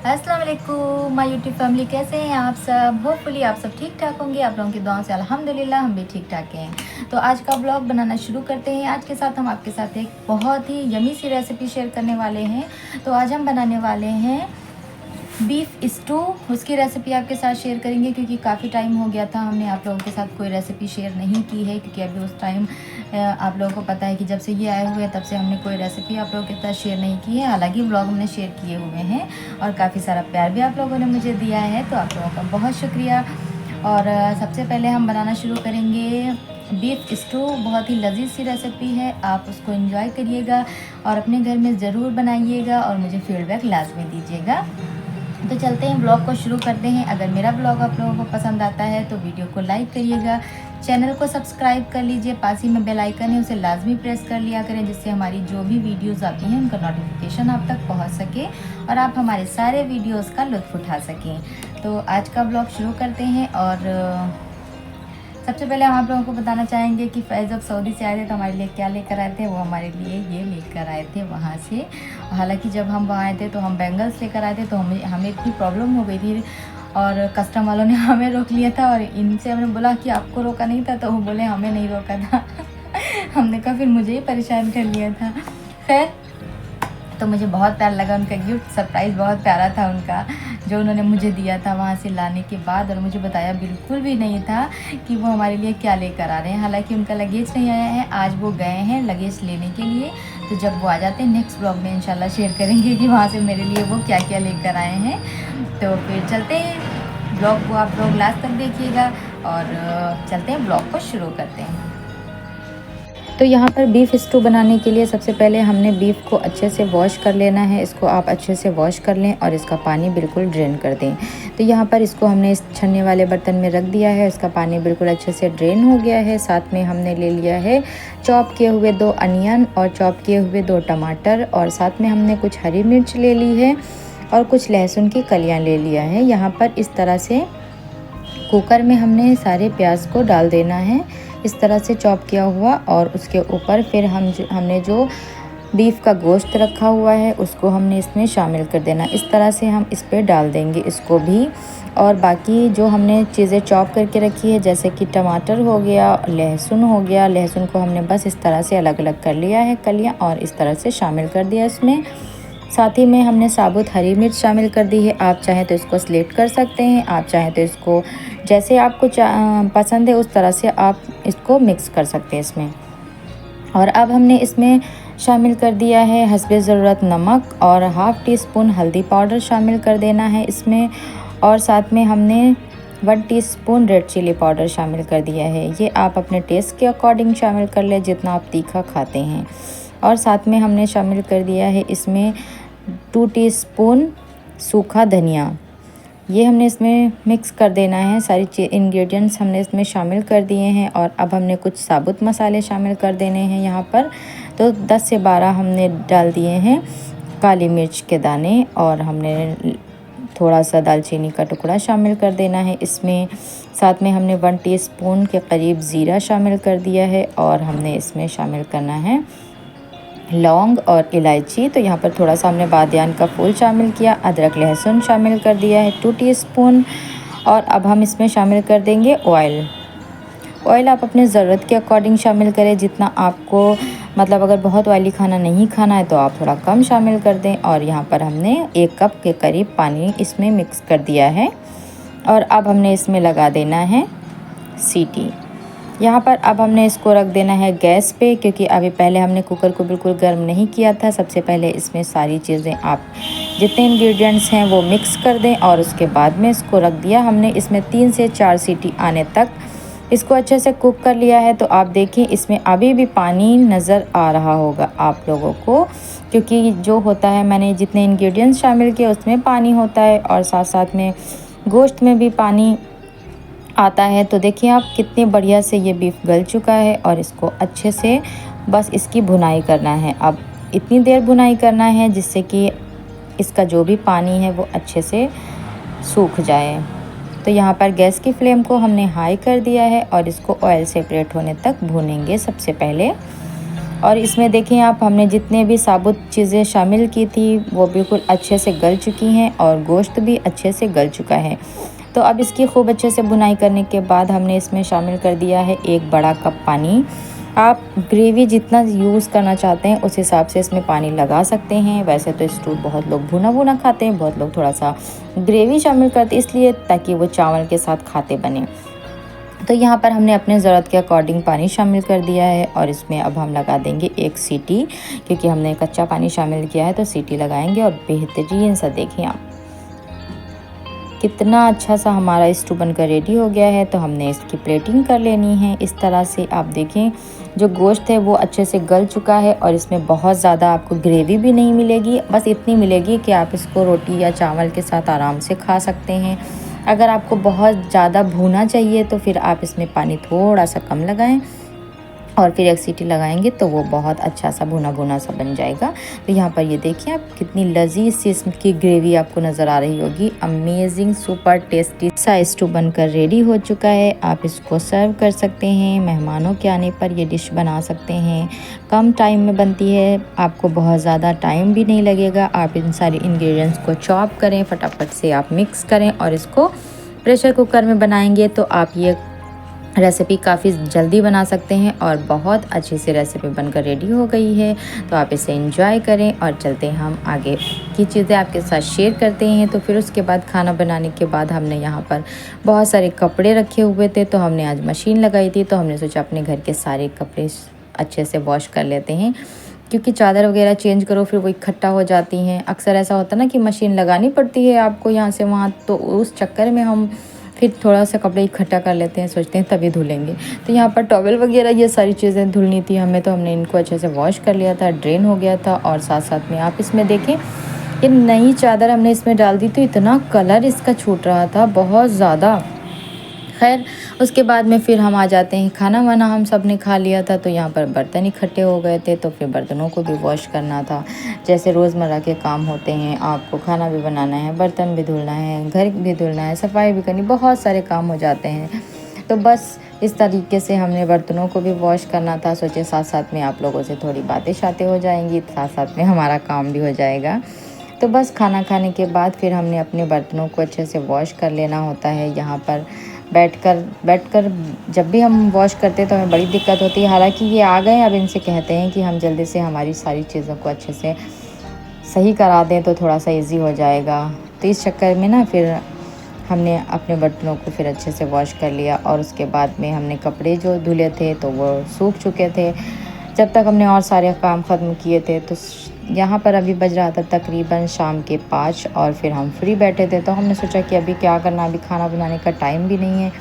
अस्सलाम वालेकुम my YouTube family, कैसे हैं आप सब। होपफुली आप सब ठीक ठाक होंगे। आप लोगों की दुआओं से अल्हम्दुलिल्लाह हम भी ठीक ठाक हैं। तो आज का ब्लॉग बनाना शुरू करते हैं। आज के साथ हम आपके साथ एक बहुत ही यमी सी रेसिपी शेयर करने वाले हैं। तो आज हम बनाने वाले हैं बीफ स्टू। उसकी रेसिपी आपके साथ शेयर करेंगे क्योंकि काफ़ी टाइम हो गया था हमने आप लोगों के साथ कोई रेसिपी शेयर नहीं की है, क्योंकि अभी उस टाइम आप लोगों को पता है कि जब से ये आए हुए हैं तब से हमने कोई रेसिपी आप लोगों के साथ शेयर नहीं की है। हालांकि ब्लॉग हमने शेयर किए हुए हैं और काफ़ी सारा प्यार भी आप लोगों ने मुझे दिया है, तो आप लोगों का बहुत शुक्रिया। और सबसे पहले हम बनाना शुरू करेंगे बीफ स्टू। बहुत ही लजीज सी रेसिपी है, आप उसको एंजॉय करिएगा और अपने घर में ज़रूर बनाइएगा और मुझे फीडबैक लाजमी दीजिएगा। तो चलते हैं ब्लॉग को शुरू करते हैं। अगर मेरा ब्लॉग आप लोगों को पसंद आता है तो वीडियो को लाइक करिएगा, चैनल को सब्सक्राइब कर लीजिए, पास ही में बेल आइकन है उसे लाजमी प्रेस कर लिया करें, जिससे हमारी जो भी वीडियोस आती हैं उनका नोटिफिकेशन आप तक पहुंच सके और आप हमारे सारे वीडियोस का लुत्फ़ उठा सकें। तो आज का ब्लॉग शुरू करते हैं। और सबसे पहले हम आप लोगों को बताना चाहेंगे कि फैज़ जब सऊदी से आए थे तो हमारे लिए क्या लेकर आए थे। वो हमारे लिए ये लेकर आए थे वहाँ से। हालांकि जब हम वहाँ आए थे तो हम बैंगल्स लेकर आए थे, तो हमें इतनी प्रॉब्लम हो गई थी और कस्टम वालों ने हमें रोक लिया था। और इनसे हमने बोला कि आपको रोका नहीं था, तो वो बोले हमें नहीं रोका था। हमने कहा फिर मुझे ही परेशान कर लिया था। खैर, तो मुझे बहुत प्यारा लगा उनका गिफ्ट, सरप्राइज़ बहुत प्यारा था उनका जो उन्होंने मुझे दिया था वहाँ से लाने के बाद। और मुझे बताया बिल्कुल भी नहीं था कि वो हमारे लिए क्या लेकर आ रहे हैं। हालांकि उनका लगेज नहीं आया है, आज वो गए हैं लगेज लेने के लिए। तो जब वो आ जाते हैं नेक्स्ट ब्लॉग में इंशाल्लाह शेयर करेंगे कि वहाँ से मेरे लिए वो क्या क्या लेकर आए हैं। तो फिर चलते हैं, ब्लॉग को आप लोग लास्ट तक देखिएगा और चलते हैं ब्लॉग को शुरू करते हैं। तो यहाँ पर बीफ स्टू बनाने के लिए सबसे पहले हमने बीफ को अच्छे से वॉश कर लेना है। इसको आप अच्छे से वॉश कर लें और इसका पानी बिल्कुल ड्रेन कर दें। तो यहाँ पर इसको हमने इस छन्ने वाले बर्तन में रख दिया है, इसका पानी बिल्कुल अच्छे से ड्रेन हो गया है। साथ में हमने ले लिया है चॉप किए हुए 2 अनियन और चॉप किए हुए 2 टमाटर, और साथ में हमने कुछ हरी मिर्च ले ली है और कुछ लहसुन की कलियाँ ले लिया है। यहाँ पर इस तरह से कुकर में हमने सारे प्याज को डाल देना है, इस तरह से चॉप किया हुआ। और उसके ऊपर फिर हमने जो बीफ का गोश्त रखा हुआ है उसको हमने इसमें शामिल कर देना। इस तरह से हम इस पर डाल देंगे इसको भी। और बाकी जो हमने चीज़ें चॉप करके रखी है, जैसे कि टमाटर हो गया, लहसुन हो गया, लहसुन को हमने बस इस तरह से अलग अलग कर लिया है कलियाँ, और इस तरह से शामिल कर दिया इसमें। साथ ही में हमने साबुत हरी मिर्च शामिल कर दी है। आप चाहें तो इसको स्लेट कर सकते हैं, आप चाहें तो इसको जैसे आपको पसंद है उस तरह से आप इसको मिक्स कर सकते हैं इसमें। और अब हमने इसमें शामिल कर दिया है हस्बे ज़रूरत नमक, और हाफ़ टी स्पून हल्दी पाउडर शामिल कर देना है इसमें। और साथ में हमने 1 टीस्पून रेड चिली पाउडर शामिल कर दिया है। ये आप अपने टेस्ट के अकॉर्डिंग शामिल कर लें, जितना आप तीखा खाते हैं। और साथ में हमने शामिल कर दिया है इसमें 2 टीस्पून सूखा धनिया। ये हमने इसमें मिक्स कर देना है। सारी इंग्रेडिएंट्स हमने इसमें शामिल कर दिए हैं। और अब हमने कुछ साबुत मसाले शामिल कर देने हैं यहाँ पर। तो 10 से 12 हमने डाल दिए हैं काली मिर्च के दाने, और हमने थोड़ा सा दालचीनी का टुकड़ा शामिल कर देना है इसमें। साथ में हमने 1 टीस्पून के करीब ज़ीरा शामिल कर दिया है, और हमने इसमें शामिल करना है लौंग और इलायची। तो यहाँ पर थोड़ा सा हमने बादियान का फूल शामिल किया, अदरक लहसुन शामिल कर दिया है 2 टीस्पून। और अब हम इसमें शामिल कर देंगे ऑयल आप अपने ज़रूरत के अकॉर्डिंग शामिल करें, जितना आपको मतलब अगर बहुत ऑयली खाना नहीं खाना है तो आप थोड़ा कम शामिल कर दें। और यहाँ पर हमने 1 कप के करीब पानी इसमें मिक्स कर दिया है। और अब हमने इसमें लगा देना है सीटी। यहाँ पर अब हमने इसको रख देना है गैस पे, क्योंकि अभी पहले हमने कुकर को बिल्कुल गर्म नहीं किया था। सबसे पहले इसमें सारी चीज़ें आप जितने इंग्रेडिएंट्स हैं वो मिक्स कर दें, और उसके बाद में इसको रख दिया हमने। इसमें 3 से 4 सीटी आने तक इसको अच्छे से कुक कर लिया है। तो आप देखिए इसमें अभी भी पानी नज़र आ रहा होगा आप लोगों को, क्योंकि जो होता है मैंने जितने इंग्रेडिएंट्स शामिल किए उसमें पानी होता है, और साथ साथ में गोश्त में भी पानी आता है। तो देखिए आप कितने बढ़िया से ये बीफ गल चुका है, और इसको अच्छे से बस इसकी भुनाई करना है। अब इतनी देर भुनाई करना है जिससे कि इसका जो भी पानी है वो अच्छे से सूख जाए। तो यहाँ पर गैस की फ्लेम को हमने हाई कर दिया है और इसको ऑयल सेपरेट होने तक भूनेंगे सबसे पहले। और इसमें देखें आप, हमने जितने भी साबुत चीज़ें शामिल की थी वो बिल्कुल अच्छे से गल चुकी हैं और गोश्त भी अच्छे से गल चुका है। तो अब इसकी खूब अच्छे से भुनाई करने के बाद हमने इसमें शामिल कर दिया है 1 बड़ा कप पानी। आप ग्रेवी जितना यूज़ करना चाहते हैं उस हिसाब से इसमें पानी लगा सकते हैं। वैसे तो स्टू बहुत लोग भुना भुना खाते हैं, बहुत लोग थोड़ा सा ग्रेवी शामिल करते हैं, इसलिए ताकि वो चावल के साथ खाते बने। तो यहाँ पर हमने अपने ज़रूरत के अकॉर्डिंग पानी शामिल कर दिया है और इसमें अब हम लगा देंगे 1 सीटी, क्योंकि हमने कच्चा पानी शामिल किया है तो सीटी लगाएंगे। और बेहतरीन सा देखिए आप कितना अच्छा सा हमारा स्टू बनकर रेडी हो गया है। तो हमने इसकी प्लेटिंग कर लेनी है इस तरह से। आप देखें जो गोश्त है वो अच्छे से गल चुका है और इसमें बहुत ज़्यादा आपको ग्रेवी भी नहीं मिलेगी, बस इतनी मिलेगी कि आप इसको रोटी या चावल के साथ आराम से खा सकते हैं। अगर आपको बहुत ज़्यादा भुना चाहिए तो फिर आप इसमें पानी थोड़ा सा कम लगाएं और फिर 1 सीटी लगाएंगे तो वो बहुत अच्छा सा भुना भुना सा बन जाएगा। तो यहाँ पर ये देखिए आप कितनी लजीज सी इसकी ग्रेवी आपको नज़र आ रही होगी। अमेजिंग सुपर टेस्टी सा स्टू बनकर रेडी हो चुका है। आप इसको सर्व कर सकते हैं, मेहमानों के आने पर ये डिश बना सकते हैं। कम टाइम में बनती है, आपको बहुत ज़्यादा टाइम भी नहीं लगेगा। आप इन सारे इंग्रेडिएंट्स को चॉप करें, फटाफट से आप मिक्स करें और इसको प्रेशर कुकर में बनाएंगे तो आप ये रेसिपी काफ़ी जल्दी बना सकते हैं और बहुत अच्छी सी रेसिपी बनकर रेडी हो गई है। तो आप इसे एंजॉय करें और चलते हैं हम आगे की चीज़ें आपके साथ शेयर करते हैं। तो फिर उसके बाद खाना बनाने के बाद हमने यहाँ पर बहुत सारे कपड़े रखे हुए थे, तो हमने आज मशीन लगाई थी। तो हमने सोचा अपने घर के सारे कपड़े अच्छे से वॉश कर लेते हैं, क्योंकि चादर वगैरह चेंज करो फिर वो इकट्ठा हो जाती हैं। अक्सर ऐसा होता है ना कि मशीन लगानी पड़ती है आपको यहाँ से वहाँ, तो उस चक्कर में हम फिर थोड़ा सा कपड़े इकट्ठा कर लेते हैं, सोचते हैं तभी धुलेंगे। तो यहाँ पर टॉवल वगैरह ये सारी चीज़ें धुलनी थी हमें, तो हमने इनको अच्छे से वॉश कर लिया था, ड्रेन हो गया था। और साथ साथ में आप इसमें देखें ये नई चादर हमने इसमें डाल दी तो इतना कलर इसका छूट रहा था बहुत ज़्यादा। खैर उसके बाद में फिर हम आ जाते हैं, खाना वाना हम सब ने खा लिया था। तो यहाँ पर बर्तन इकट्ठे हो गए थे, तो फिर बर्तनों को भी वॉश करना था। जैसे रोज़मर्रा के काम होते हैं, आपको खाना भी बनाना है, बर्तन भी धुलना है, घर भी धुलना है, सफाई भी करनी, बहुत सारे काम हो जाते हैं। तो बस इस तरीके से हमने बर्तनों को भी वॉश करना था। सोचे साथ साथ में आप लोगों से थोड़ी बातें शातें हो जाएंगी, साथ साथ में हमारा काम भी हो जाएगा। तो बस खाना खाने के बाद फिर हमने अपने बर्तनों को अच्छे से वॉश कर लेना होता है। यहाँ पर बैठकर जब भी हम वॉश करते हैं तो हमें बड़ी दिक्कत होती है। हालांकि ये आ गए, अब इनसे कहते हैं कि हम जल्दी से हमारी सारी चीज़ों को अच्छे से सही करा दें तो थोड़ा सा इजी हो जाएगा। तो इस चक्कर में ना फिर हमने अपने बर्तनों को फिर अच्छे से वॉश कर लिया। और उसके बाद में हमने कपड़े जो धुले थे तो वो सूख चुके थे जब तक हमने और सारे काम ख़त्म किए थे। तो यहाँ पर अभी बज रहा था तकरीबन शाम के 5 और फिर हम फ्री बैठे थे। तो हमने सोचा कि अभी क्या करना, अभी खाना बनाने का टाइम भी नहीं है,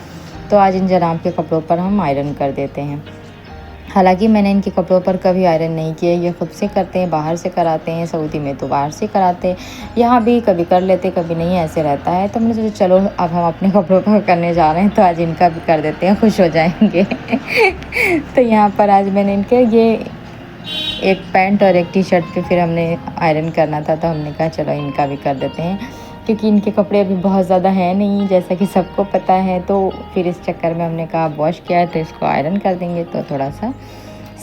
तो आज इन जनाब के कपड़ों पर हम आयरन कर देते हैं। हालांकि मैंने इनके कपड़ों पर कभी आयरन नहीं किया, ये खुद से करते हैं, बाहर से कराते हैं। सऊदी में तो बाहर से कराते हैं, यहाँ भी कभी कर लेते कभी नहीं, ऐसे रहता है। तो मैंने सोचा चलो अब हम अपने कपड़ों पर करने जा रहे हैं तो आज इनका भी कर देते हैं, खुश हो जाएंगे। तो यहाँ पर आज मैंने इनके ये एक पैंट और एक टी शर्ट पे फिर हमने आयरन करना था, तो हमने कहा चलो इनका भी कर देते हैं, क्योंकि इनके कपड़े अभी बहुत ज़्यादा हैं नहीं जैसा कि सबको पता है। तो फिर इस चक्कर में हमने कहा वॉश किया है तो इसको आयरन कर देंगे तो थोड़ा सा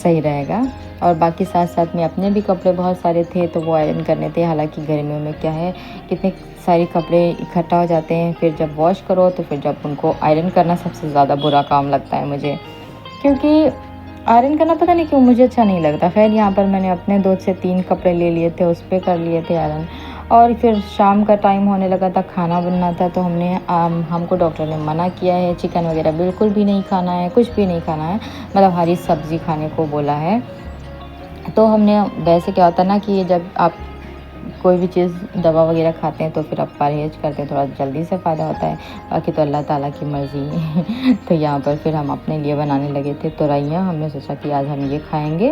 सही रहेगा। और बाकी साथ साथ में अपने भी कपड़े बहुत सारे थे तो वो आयरन करने थे। हालांकि गर्मियों में क्या है, कितने सारे कपड़े इकट्ठा हो जाते हैं, फिर जब वॉश करो तो फिर जब उनको आयरन करना सबसे ज़्यादा बुरा काम लगता है मुझे, क्योंकि आयरन करना पता नहीं क्यों मुझे अच्छा नहीं लगता। खैर यहाँ पर मैंने अपने 2 से 3 कपड़े ले लिए थे, उस पर कर लिए थे आयरन। और फिर शाम का टाइम होने लगा था, खाना बनना था, तो हमको डॉक्टर ने मना किया है, चिकन वगैरह बिल्कुल भी नहीं खाना है, कुछ भी नहीं खाना है, मतलब हरी सब्ज़ी खाने को बोला है। तो हमने, वैसे क्या होता है ना कि जब आप कोई भी चीज़ दवा वगैरह खाते हैं तो फिर आप परहेज़ करते हैं, थोड़ा जल्दी से फ़ायदा होता है, बाकी तो अल्लाह ताला की मर्ज़ी। तो यहाँ पर फिर हम अपने लिए बनाने लगे थे तुरैया। हमने सोचा कि आज हम ये खाएंगे,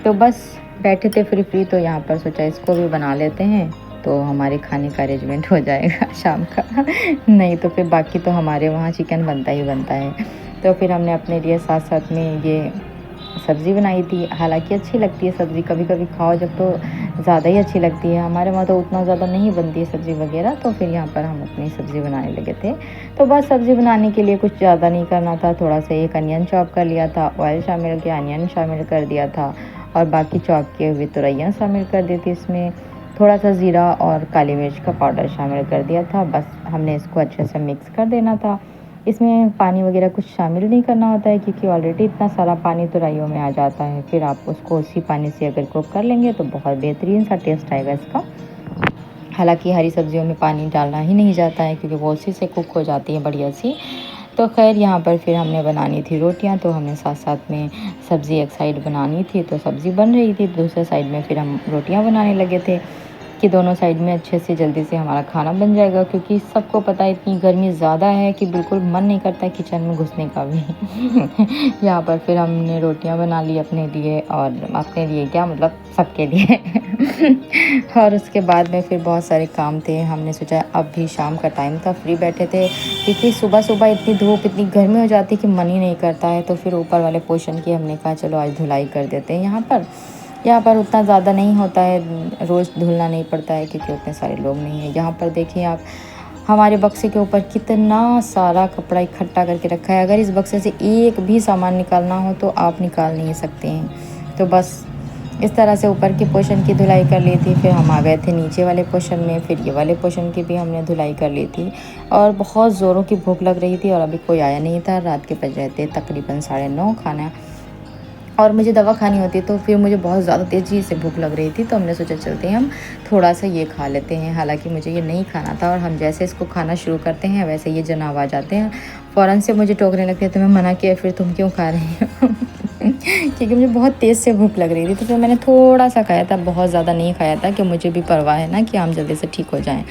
तो बस बैठे थे फ्री, तो यहाँ पर सोचा इसको भी बना लेते हैं तो हमारे खाने का अरेंजमेंट हो जाएगा शाम का। नहीं तो फिर बाकी तो हमारे वहाँ चिकन बनता ही बनता है। तो फिर हमने अपने लिए साथ साथ में ये सब्ज़ी बनाई थी। हालांकि अच्छी लगती है सब्ज़ी, कभी कभी खाओ जब तो ज़्यादा ही अच्छी लगती है। हमारे वहाँ तो उतना ज़्यादा नहीं बनती है सब्ज़ी वगैरह, तो फिर यहाँ पर हम अपनी सब्ज़ी बनाने लगे थे। तो बस सब्ज़ी बनाने के लिए कुछ ज़्यादा नहीं करना था, थोड़ा सा एक अनियन चॉप कर लिया था, ऑयल शामिल किया, अनियन शामिल कर दिया था और बाकी चॉप किए हुए तुरैयाँ शामिल कर दी थी इसमें। थोड़ा सा ज़ीरा और काली मिर्च का पाउडर शामिल कर दिया था। बस हमने इसको अच्छे से मिक्स कर देना था। इसमें पानी वगैरह कुछ शामिल नहीं करना होता है क्योंकि ऑलरेडी इतना सारा पानी तुरैयों में आ जाता है। फिर आप उसको उसी पानी से अगर कुक कर लेंगे तो बहुत बेहतरीन सा टेस्ट आएगा इसका। हालांकि हरी सब्जियों में पानी डालना ही नहीं जाता है क्योंकि वो उसी से कुक हो जाती है बढ़िया सी। तो खैर यहाँ पर फिर हमने बनानी थी रोटियाँ, तो हमने साथ साथ में सब्ज़ी एक साइड बनानी थी, तो सब्ज़ी बन रही थी। दूसरे साइड में फिर हम रोटियाँ बनाने लगे थे कि दोनों साइड में अच्छे से जल्दी से हमारा खाना बन जाएगा, क्योंकि सबको पता है इतनी गर्मी ज़्यादा है कि बिल्कुल मन नहीं करता किचन में घुसने का भी। यहाँ पर फिर हमने रोटियां बना ली अपने लिए, और अपने लिए क्या मतलब सबके लिए। और उसके बाद में फिर बहुत सारे काम थे। हमने सोचा अब भी शाम का टाइम था, फ्री बैठे थे, क्योंकि सुबह सुबह इतनी धूप इतनी गर्मी हो जाती है कि मन ही नहीं करता है। तो फिर ऊपर वाले पोर्शन की हमने कहा चलो आज धुलाई कर देते हैं। यहाँ पर उतना ज़्यादा नहीं होता है, रोज़ धुलना नहीं पड़ता है क्योंकि उतने सारे लोग नहीं हैं। यहाँ पर देखिए आप, हमारे बक्से के ऊपर कितना सारा कपड़ा इकट्ठा करके रखा है। अगर इस बक्से से एक भी सामान निकालना हो तो आप निकाल नहीं सकते हैं। तो बस इस तरह से ऊपर के पोर्शन की धुलाई कर ली थी। फिर हम आ गए थे नीचे वाले पोर्शन में, फिर ये वाले पोर्शन की भी हमने धुलाई कर ली थी। और बहुत ज़ोरों की भूख लग रही थी और अभी कोई आया नहीं था। रात के बज रहे थे तकरीबन 9:30 खाना, और मुझे दवा खानी होती, तो फिर मुझे बहुत ज़्यादा तेज़ी से भूख लग रही थी। तो हमने सोचा चलते हैं हम थोड़ा सा ये खा लेते हैं। हालांकि मुझे ये नहीं खाना था, और हम जैसे इसको खाना शुरू करते हैं वैसे ये जनाब आ जाते हैं, फ़ौरन से मुझे टोकने लगते हैं। तो मैं मना किया, फिर तुम क्यों खा रही हो? क्योंकि मुझे बहुत तेज़ से भूख लग रही थी। तो फिर मैंने थोड़ा सा खाया था, बहुत ज़्यादा नहीं खाया था, कि मुझे भी परवाह है ना कि हम जल्दी से ठीक हो जाएँ।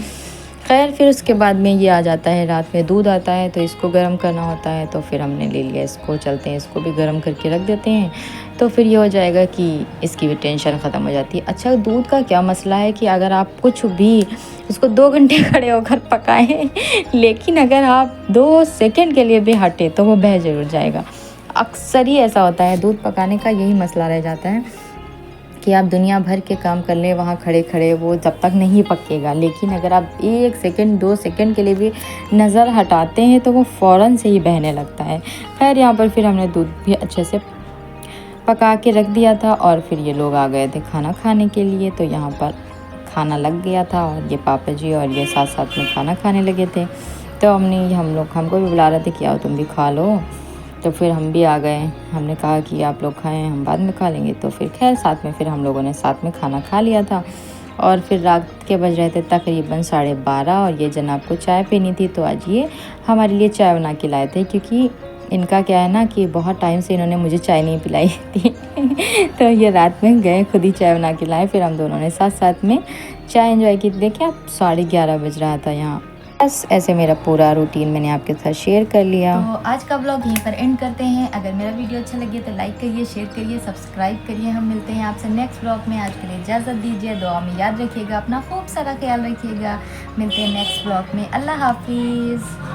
खैर फिर उसके बाद में ये आ जाता है, रात में दूध आता है तो इसको गर्म करना होता है। तो फिर हमने ले लिया इसको, चलते हैं इसको भी गर्म करके रख देते हैं। तो फिर ये हो जाएगा कि इसकी भी टेंशन ख़त्म हो जाती है। अच्छा, दूध का क्या मसला है कि अगर आप कुछ भी इसको 2 घंटे खड़े होकर पकाएं, लेकिन अगर आप 2 सेकंड के लिए भी हटे तो वो बह ज़रूर जाएगा। अक्सर ही ऐसा होता है, दूध पकाने का यही मसला रह जाता है कि आप दुनिया भर के काम कर लें वहाँ खड़े खड़े, वो जब तक नहीं पकेगा। लेकिन अगर आप 1 सेकंड 2 सेकंड के लिए भी नज़र हटाते हैं तो वो फ़ौरन से ही बहने लगता है। खैर यहाँ पर फिर हमने दूध भी अच्छे से पका के रख दिया था, और फिर ये लोग आ गए थे खाना खाने के लिए। तो यहाँ पर खाना लग गया था, और ये पापा जी और ये साथ साथ में खाना खाने लगे थे। तो हमको भी बुला रहे थे कि आओ तुम भी खा लो। तो फिर हम भी आ गए। हमने कहा कि आप लोग खाएं, हम बाद में खा लेंगे। तो फिर खैर साथ में फिर हम लोगों ने साथ में खाना खा लिया था। और फिर रात के बज रहे थे तकरीबन 12:30, और ये जनाब को चाय पीनी थी। तो आज ये हमारे लिए चाय बना के लाए थे, क्योंकि इनका क्या है ना कि बहुत टाइम से इन्होंने मुझे चाय नहीं पिलाई थी। तो ये रात में गए खुद ही चाय बना के लाए। फिर हम दोनों ने साथ साथ में चाय एंजॉय की। देखिए आप 11:30 बज रहा था यहाँ। बस ऐसे मेरा पूरा रूटीन मैंने आपके साथ शेयर कर लिया। तो आज का ब्लॉग यहीं पर एंड करते हैं। अगर मेरा वीडियो अच्छा लगे तो लाइक करिए, शेयर करिए, सब्सक्राइब करिए। हम मिलते हैं आपसे नेक्स्ट ब्लॉग में। आज के लिए इजाज़त दीजिए, दुआ में याद रखिएगा, अपना खूब सारा ख्याल रखिएगा। मिलते हैं नेक्स्ट ब्लॉग में। अल्लाह हाफिज़।